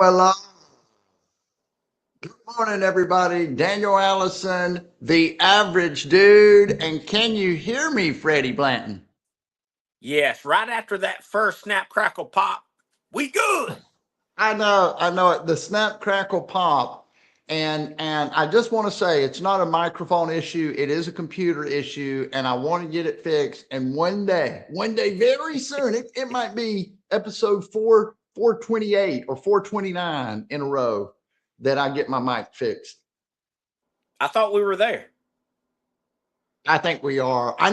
Well, good morning, everybody. Daniel Allison, the average dude. And can you hear me, Freddie Blanton? Yes, right after that first snap, crackle, pop, we good. I know it. The snap, crackle, pop. And I just want to say it's not a microphone issue. It is a computer issue, and I want to get it fixed. And one day, very soon, it might be episode 428 or 429 in a row that I get my mic fixed. I thought we were there. I think we are. I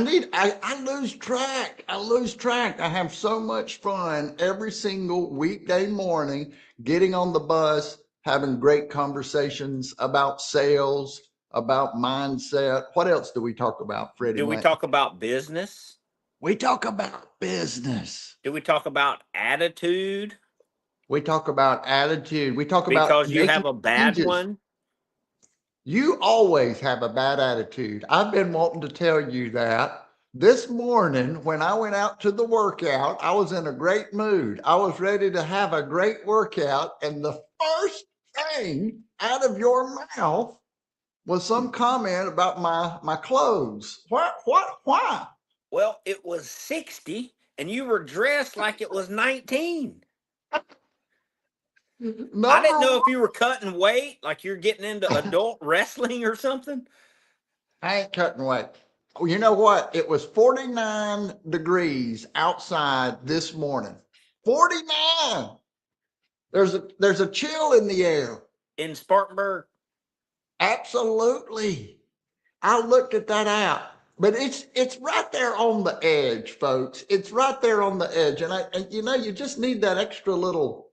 lose track. I lose track. I have so much fun every single weekday morning getting on the bus, having great conversations about sales, about mindset. What else do we talk about, Freddie Do we Blanton? talk about business? We talk about business. Do we talk about attitude? We talk about attitude. We talk about Because you making have a bad changes. one? You always have a bad attitude. I've been wanting to tell you that. This morning, when I went out to the workout, I was in a great mood. I was ready to have a great workout. And the first thing out of your mouth was some comment about my clothes. Why? Well, it was 60 and you were dressed like it was 19. I didn't Number know one, if you were cutting weight, like you're getting into adult wrestling or something. I ain't cutting weight. Oh, you know what? It was 49 degrees outside this morning. 49. There's a chill in the air. In Spartanburg. Absolutely. I looked at that app, but it's right there on the edge, folks. It's right there on the edge, and you just need that extra little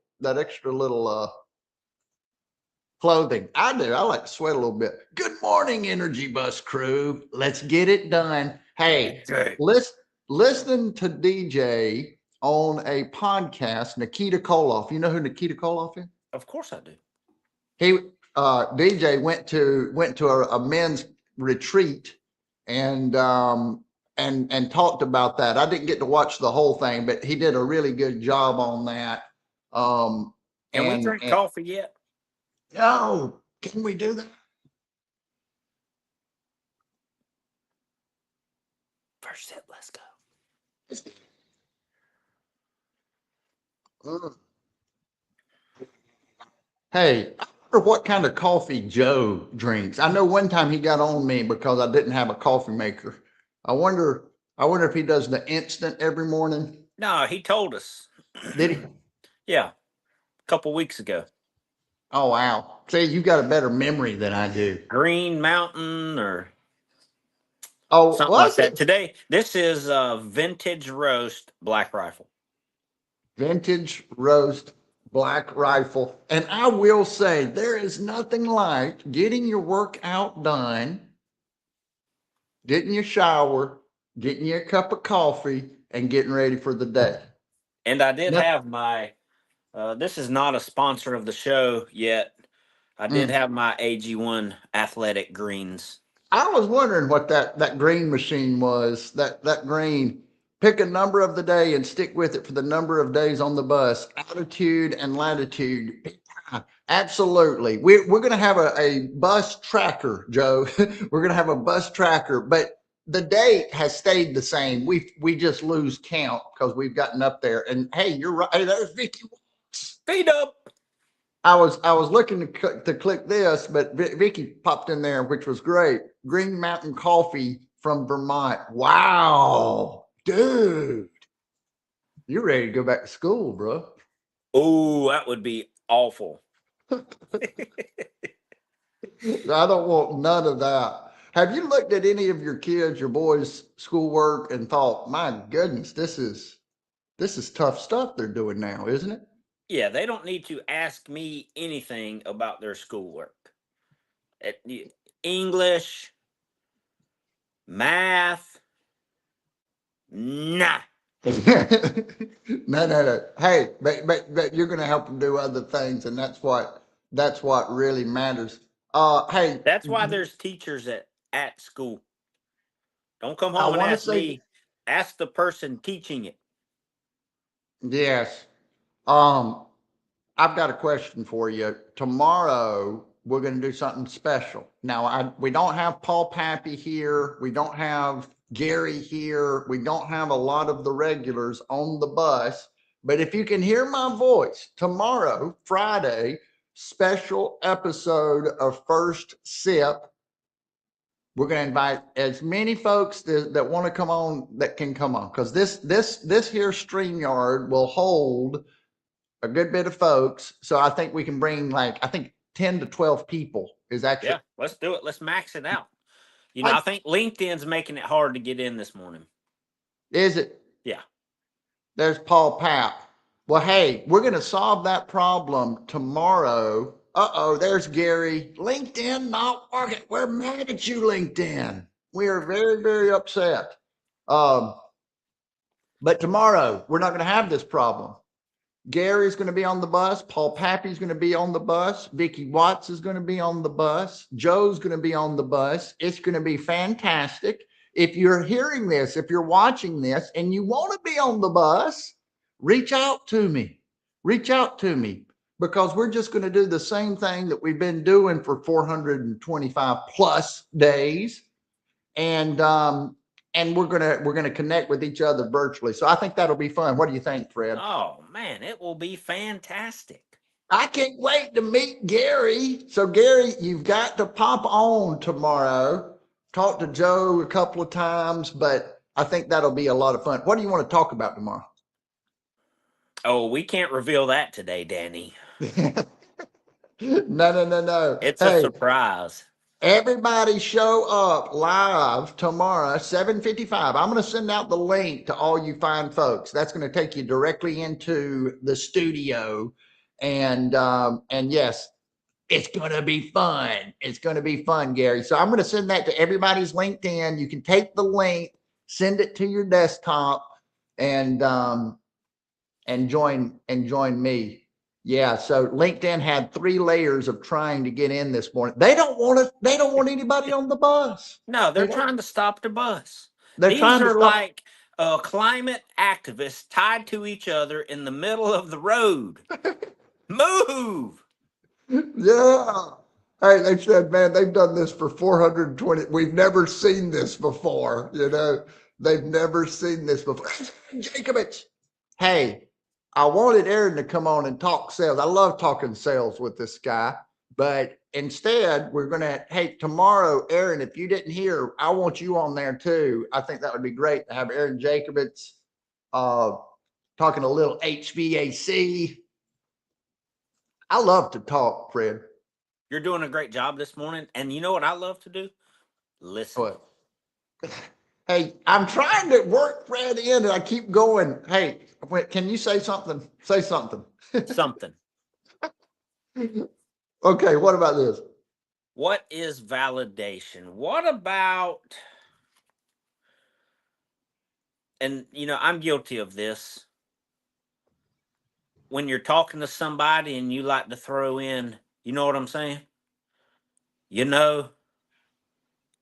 clothing. I do. I like to sweat a little bit. Good morning, Energy Bus crew. Let's get it done. Hey, Okay. listen to DJ on a podcast, Nikita Koloff. You know who Nikita Koloff is? Of course I do. He DJ went to a men's retreat and and talked about that. I didn't get to watch the whole thing, but he did a really good job on that. Um, Can we and drink coffee yet? oh, can we do that? First sip, let's go. Mm. Hey, I wonder what kind of coffee Joe drinks. I know one time he got on me because I didn't have a coffee maker. I wonder. I wonder if he does the instant every morning. No, he told us. Did he? Yeah, a couple weeks ago. Oh wow! See, you got a better memory than I do. Green Mountain or Oh, something like was that. it Today, this is vintage roast Black Rifle. vintage roast Black Rifle? And I will say, there is nothing like getting your workout done, getting your shower, getting your cup of coffee, and getting ready for the day. And I did No, have my, this is not a sponsor of the show yet. I did mm. have my AG1 Athletic Greens. I was wondering what that green machine was. That green. Pick a number of the day and stick with it for the number of days on the bus. Altitude and latitude. Absolutely. We're going to have a bus tracker, Joe. We're going to have a bus tracker, but the date has stayed the same. We just lose count because we've gotten up there. And hey, you're right. Hey, there's Vicky. Speed up. I was looking to click this, but Vicky popped in there, which was great. Green Mountain Coffee from Vermont. Wow, dude, you're ready to go back to school, bro. Oh, that would be awful. I don't want none of that. Have you looked at any of your kids, your boys' schoolwork, and thought, my goodness, this is tough stuff they're doing now, isn't it? Yeah, they don't need to ask me anything about their schoolwork. English, math, nah. No. Hey, but you're going to help them do other things, and that's what really matters. Hey, That's why there's teachers at school. Don't come I home and want to ask say me. Ask the person teaching it. yes. Um, I've got a question for you. Tomorrow, we're going to do something special. Now, we don't have Paul Pappy here. We don't have Gary here. We don't have a lot of the regulars on the bus. But if you can hear my voice, tomorrow, Friday, special episode of First Sip. We're going to invite as many folks that want to come on that can come on, because this here StreamYard will hold a good bit of folks. So I think we can bring like, I think 10 to 12 people is actually. Yeah, let's do it. Let's max it out. You know, I think LinkedIn's making it hard to get in this morning. Is it? Yeah. There's Paul Papp. Well, hey, we're going to solve that problem tomorrow. There's Gary. LinkedIn not working. We're mad at you, LinkedIn. We are very, very upset. But tomorrow, we're not going to have this problem. Gary's going to be on the bus. Paul Pappy's going to be on the bus. Vicki Watts is going to be on the bus. Joe's going to be on the bus. It's going to be fantastic. If you're hearing this, if you're watching this and you want to be on the bus, reach out to me. Reach out to me, because we're just going to do the same thing that we've been doing for 425 plus days. And we're gonna connect with each other virtually. So I think that'll be fun. What do you think, Fred? Oh man, it will be fantastic. I can't wait to meet Gary. So Gary, you've got to pop on tomorrow. Talk to Joe a couple of times, but I think that'll be a lot of fun. What do you want to talk about tomorrow? Oh, we can't reveal that today, Danny. No. It's a surprise. Everybody show up live tomorrow, 7:55. I'm going to send out the link to all you fine folks. That's going to take you directly into the studio. And yes, it's going to be fun. It's going to be fun, Gary. So I'm going to send that to everybody's LinkedIn. You can take the link, send it to your desktop, and join me. Yeah, so LinkedIn had 3 layers of trying to get in this morning. They don't want anybody on the bus. No, they're trying to stop the bus. These are like climate activists tied to each other in the middle of the road. Move. Yeah. Hey, they said, man, they've done this for 420. We've never seen this before. You know, they've never seen this before. Jacobich. Hey, I wanted Aaron to come on and talk sales. I love talking sales with this guy, but instead we're going to, hey, tomorrow, Aaron, if you didn't hear, I want you on there too. I think that would be great to have Aaron Jacobitz talking a little HVAC. I love to talk, Fred. You're doing a great job this morning. And you know what I love to do? Listen. What? Hey, I'm trying to work Fred in and I keep going. Hey, can you say something? Say something. Something. Okay, what about this? What is validation? What about, and you know, I'm guilty of this. When you're talking to somebody and you like to throw in, you know what I'm saying? You know,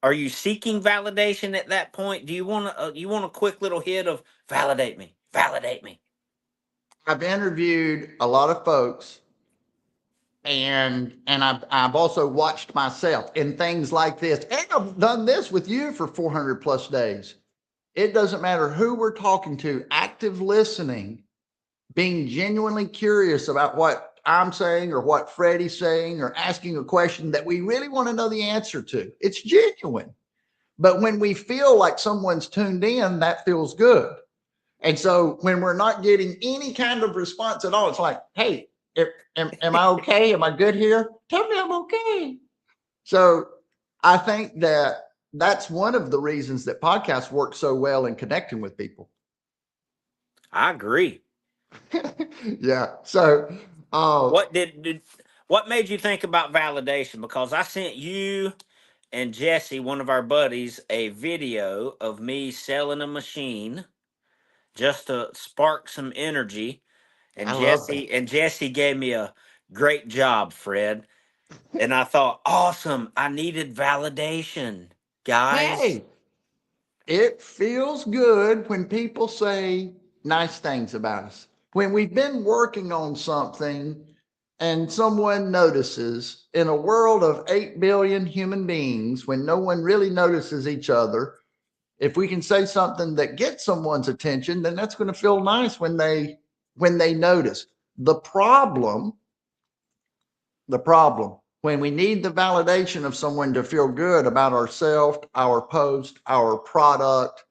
are you seeking validation at that point? Do you want a quick little hit of validate me, validate me? I've interviewed a lot of folks, and I've also watched myself in things like this, and I've done this with you for 400 plus days. It doesn't matter who we're talking to, active listening, being genuinely curious about what I'm saying or what Freddie's saying, or asking a question that we really want to know the answer to. It's genuine. But when we feel like someone's tuned in, that feels good. And so when we're not getting any kind of response at all, it's like, hey, am I okay? Am I good here? Tell me I'm okay. So I think that's one of the reasons that podcasts work so well in connecting with people. I agree. Yeah. So what made you think about validation? Because I sent you and Jesse, one of our buddies, a video of me selling a machine just to spark some energy. And Jesse gave me a great job, Fred. And I thought, awesome. I needed validation, guys. Hey, it feels good when people say nice things about us. When we've been working on something and someone notices in a world of 8 billion human beings, when no one really notices each other, if we can say something that gets someone's attention, then that's going to feel nice when they notice. The problem, when we need the validation of someone to feel good about ourselves, our post, our product,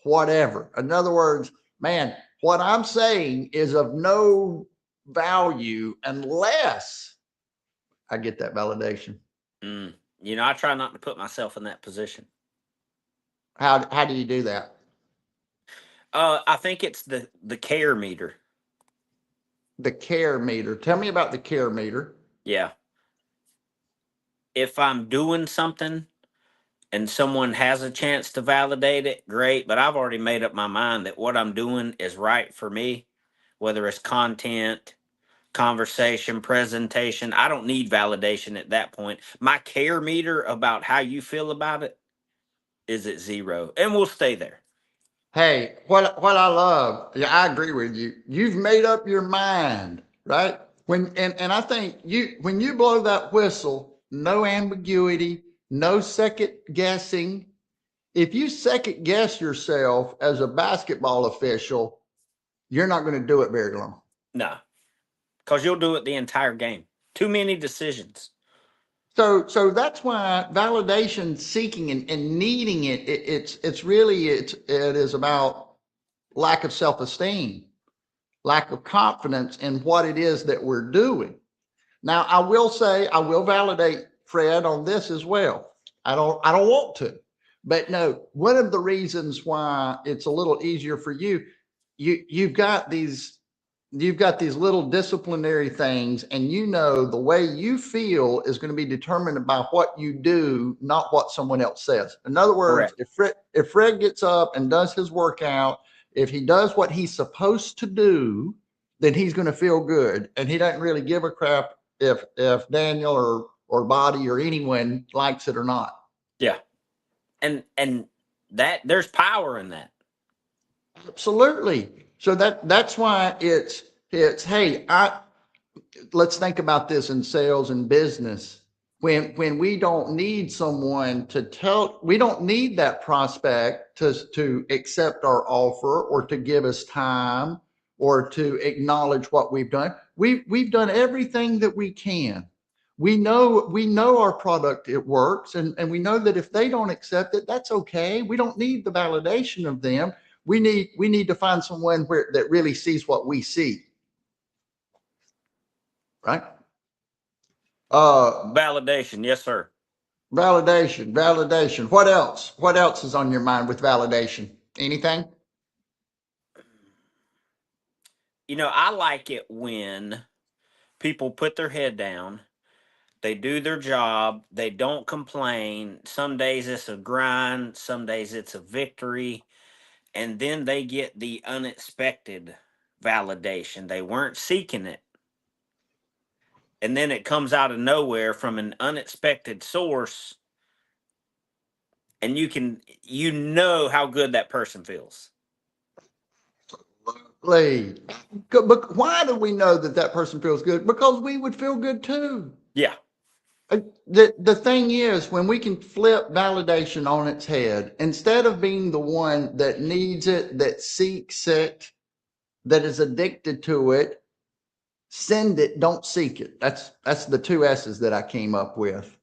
whatever. In other words, man, what I'm saying is of no value unless I get that validation. You know, I try not to put myself in that position. How do you do that? I think it's the care meter. The care meter. Tell me about the care meter. Yeah. If I'm doing something and someone has a chance to validate it, great. But I've already made up my mind that what I'm doing is right for me, whether it's content, conversation, presentation. I don't need validation at that point. My care meter about how you feel about it is at 0, and we'll stay there. Hey, what I love, yeah, I agree with you. You've made up your mind, right? And I think when you blow that whistle, no ambiguity, no second guessing. If you second guess yourself as a basketball official, you're not going to do it very long. No, because you'll do it the entire game. Too many decisions. So that's why validation seeking and needing it's really it is about lack of self-esteem, lack of confidence in what it is that we're doing. Now, I will say, I will validate Fred on this as well. I don't want to, but no, one of the reasons why it's a little easier for you, you've got these little disciplinary things, and you know the way you feel is going to be determined by what you do, not what someone else says. In other words, Correct. if Fred gets up and does his workout, if he does what he's supposed to do, then he's going to feel good, and he doesn't really give a crap if Daniel or Body or anyone likes it or not. Yeah. And that there's power in that. Absolutely. So that's why it's hey, let's think about this in sales and business. When we don't need someone to tell, we don't need that prospect to accept our offer or to give us time or to acknowledge what we've done. We've done everything that we can. We know our product, it works, and we know that if they don't accept it, that's okay. We don't need the validation of them. We need to find someone that really sees what we see, right? Validation, yes, sir. Validation. What else? What else is on your mind with validation? Anything? You know, I like it when people put their head down, they do their job, they don't complain. Some days it's a grind, some days it's a victory, and then they get the unexpected validation. They weren't seeking it. And then it comes out of nowhere from an unexpected source, and you know how good that person feels. Lee, but why do we know that person feels good? Because we would feel good too. Yeah. The thing is, when we can flip validation on its head, instead of being the one that needs it, that seeks it, that is addicted to it, send it, don't seek it. That's the two S's that I came up with.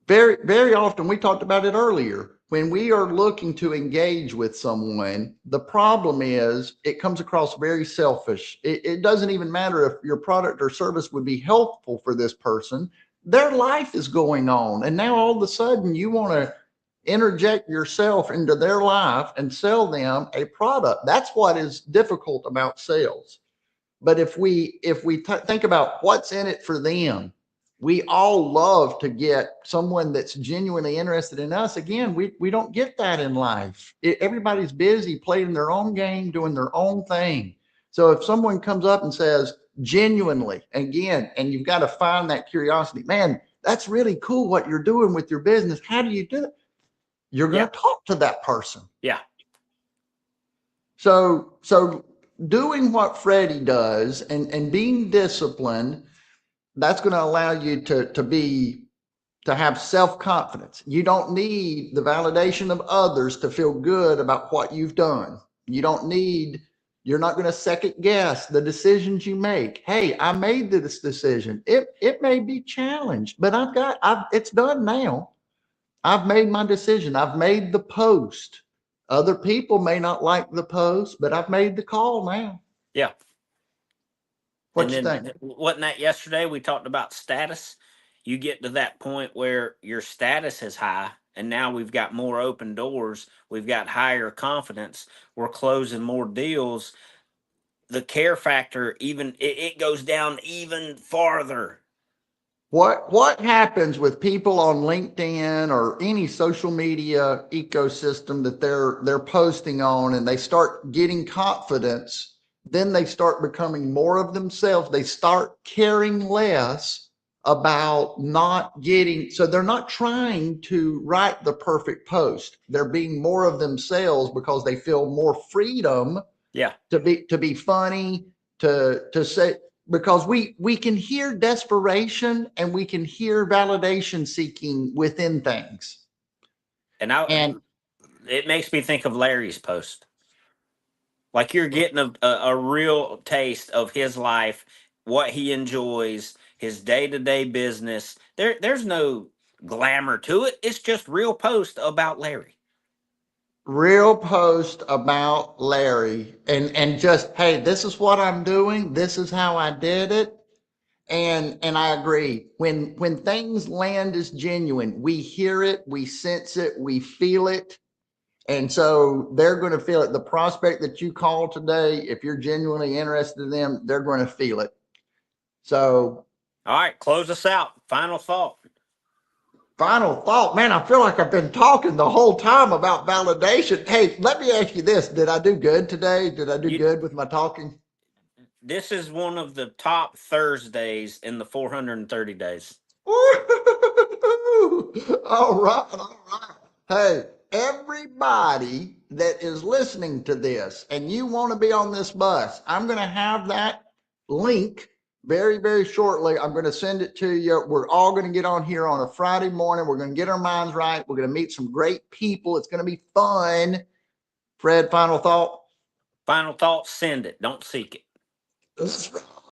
Very often, we talked about it earlier. When we are looking to engage with someone, the problem is it comes across very selfish. It doesn't even matter if your product or service would be helpful for this person. Their life is going on. And now all of a sudden you want to interject yourself into their life and sell them a product. That's what is difficult about sales. But if we think about what's in it for them, we all love to get someone that's genuinely interested in us. Again, we don't get that in life. Everybody's busy playing their own game, doing their own thing. So if someone comes up and says genuinely, again, and you've got to find that curiosity, man, that's really cool what you're doing with your business. How do you do it? You're going to talk to that person. Yeah. So doing what Freddie does and being disciplined, that's going to allow you to have self-confidence. You don't need the validation of others to feel good about what you've done. You don't need, you're not going to second guess the decisions you make. Hey, I made this decision. It may be challenged, but it's done now. I've made my decision. I've made the post. Other people may not like the post, but I've made the call now. Yeah. What And you then think? wasn't that yesterday we talked about status? You get to that point where your status is high, and now we've got more open doors. We've got higher confidence. We're closing more deals. The care factor it goes down even farther. What happens with people on LinkedIn or any social media ecosystem that they're posting on, and they start getting confidence, then they start becoming more of themselves. They start caring less about not getting, so they're not trying to write the perfect post. They're being more of themselves because they feel more freedom Yeah. to be funny, to say, because we can hear desperation and we can hear validation seeking within things. And And it makes me think of Larry's post. Like you're getting a real taste of his life, what he enjoys, his day-to-day business. There's no glamour to it. It's just real post about Larry. real post about Larry, and just, hey, this is what I'm doing, this is how I did it. And I agree. When things land as genuine, we hear it, we sense it, we feel it. And so they're going to feel it. The prospect that you call today, if you're genuinely interested in them, they're going to feel it. So, All right, close us out. Final thought. final thought, man, I feel like I've been talking the whole time about validation. Hey, let me ask you this. Did I do good today? Did I do You good with my talking? This is one of the top Thursdays in the 430 days. All right, all right. Hey, everybody that is listening to this and you want to be on this bus, I'm going to have that link very, very shortly. I'm going to send it to you. We're all going to get on here on a Friday morning. We're going to get our minds right. We're going to meet some great people. It's going to be fun. Fred, final thought? Final thought, send it. Don't seek it.